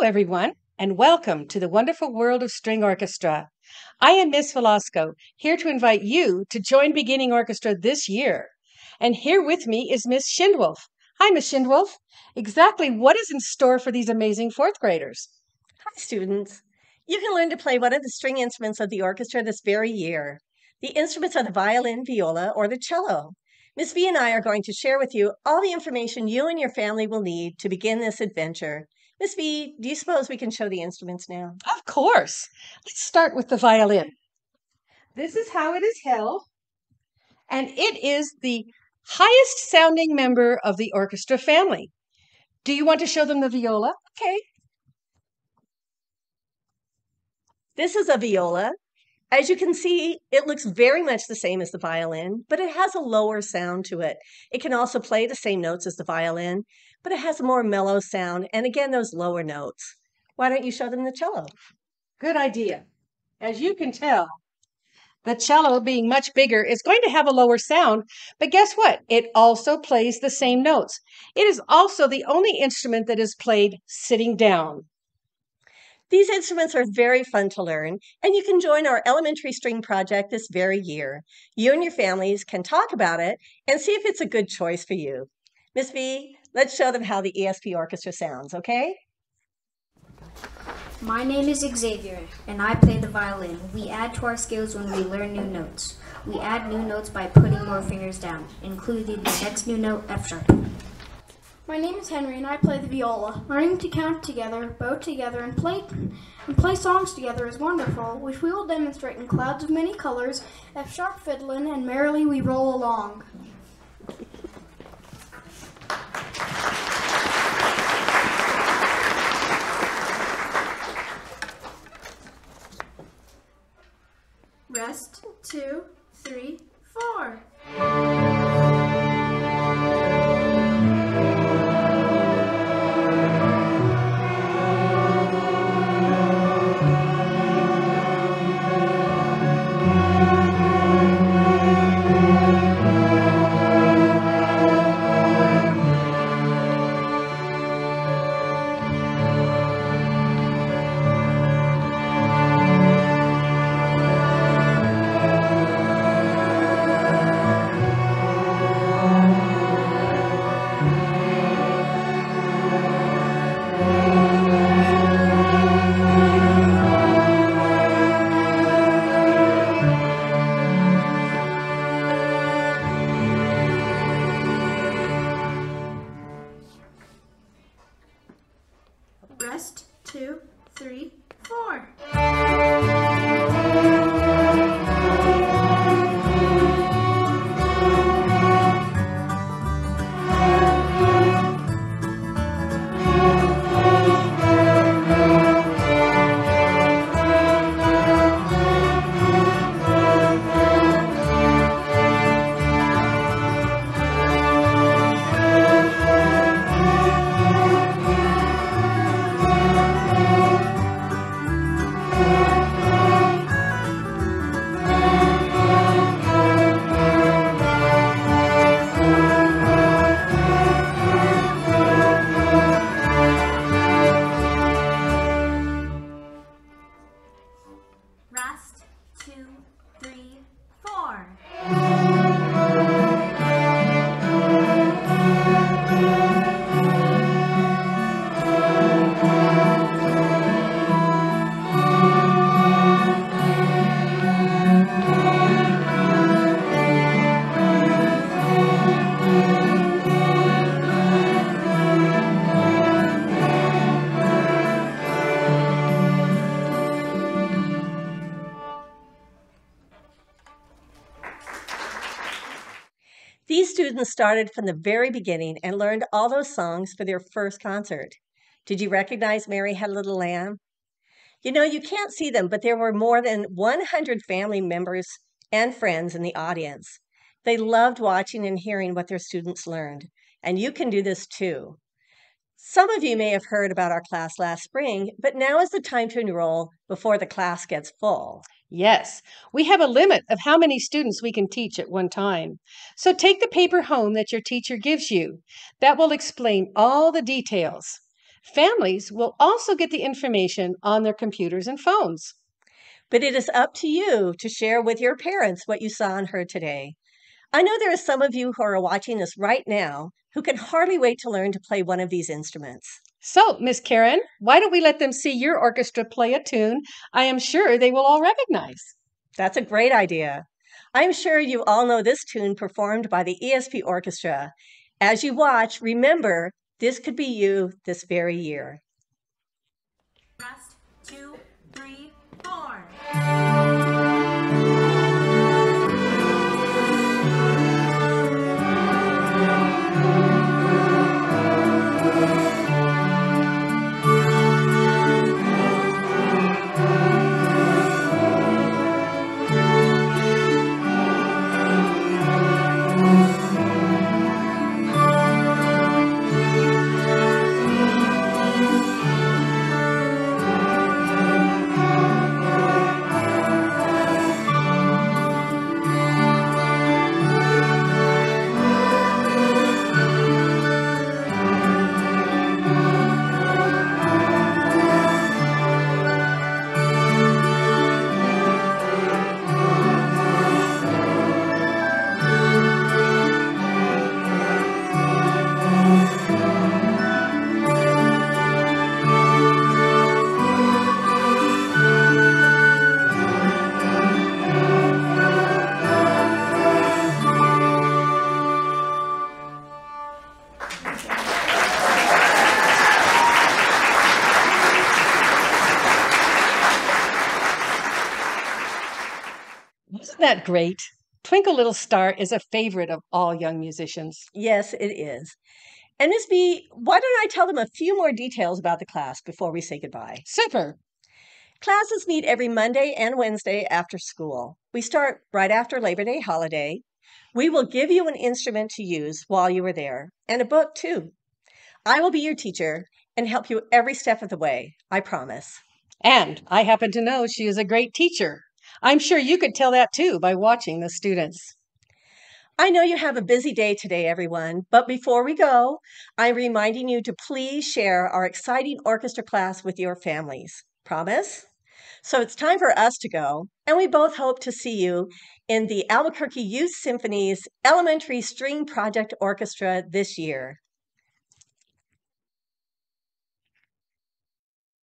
everyone, and welcome to the wonderful world of string orchestra. I am Miss Velasco, here to invite you to join beginning orchestra this year. And here with me is Miss Schindwolf. Hi, Miss Schindwolf. Exactly what is in store for these amazing fourth graders? Hi, students. You can learn to play one of the string instruments of the orchestra this very year. The instruments are the violin, viola, or the cello. Miss V and I are going to share with you all the information you and your family will need to begin this adventure. Miss V, do you suppose we can show the instruments now? Of course. Let's start with the violin. This is how it is held, and it is the highest sounding member of the orchestra family. Do you want to show them the viola? Okay. This is a viola. As you can see, it looks very much the same as the violin, but it has a lower sound to it. It can also play the same notes as the violin, but it has a more mellow sound, and again, those lower notes. Why don't you show them the cello? Good idea. As you can tell, the cello, being much bigger, is going to have a lower sound, but guess what? It also plays the same notes. It is also the only instrument that is played sitting down. These instruments are very fun to learn, and you can join our elementary string project this very year. You and your families can talk about it and see if it's a good choice for you. Miss V, let's show them how the AYSP orchestra sounds, okay? My name is Xavier, and I play the violin. We add to our skills when we learn new notes. We add new notes by putting more fingers down, including the next new note, F sharp. My name is Henry, and I play the viola. Learning to count together, bow together, and play songs together is wonderful, which we will demonstrate in Clouds of Many Colors, F sharp fiddlin', and Merrily We Roll Along. Rest, 2, 3, 4. Rest, 2, 3, 4. Rest, 2, 3, 4. These students started from the very beginning and learned all those songs for their first concert. Did you recognize Mary Had a Little Lamb? You know, you can't see them, but there were more than 100 family members and friends in the audience. They loved watching and hearing what their students learned, and you can do this too. Some of you may have heard about our class last spring, but now is the time to enroll before the class gets full. Yes, we have a limit of how many students we can teach at one time. So take the paper home that your teacher gives you. That will explain all the details. Families will also get the information on their computers and phones. But it is up to you to share with your parents what you saw and heard today. I know there are some of you who are watching this right now who can hardly wait to learn to play one of these instruments. So, Miss Karen, why don't we let them see your orchestra play a tune I am sure they will all recognize? That's a great idea. I'm sure you all know this tune performed by the AYSP Orchestra. As you watch, remember, this could be you this very year. Rest, 2, 3, 4. Wasn't that great? Twinkle Little Star is a favorite of all young musicians. Yes, it is. And Miss B, why don't I tell them a few more details about the class before we say goodbye? Super. Classes meet every Monday and Wednesday after school. We start right after Labor Day holiday. We will give you an instrument to use while you are there, and a book too. I will be your teacher and help you every step of the way, I promise. And I happen to know she is a great teacher. I'm sure you could tell that too by watching the students. I know you have a busy day today, everyone, but before we go, I'm reminding you to please share our exciting orchestra class with your families. Promise? So it's time for us to go, and we both hope to see you in the Albuquerque Youth Symphony's Elementary String Project Orchestra this year.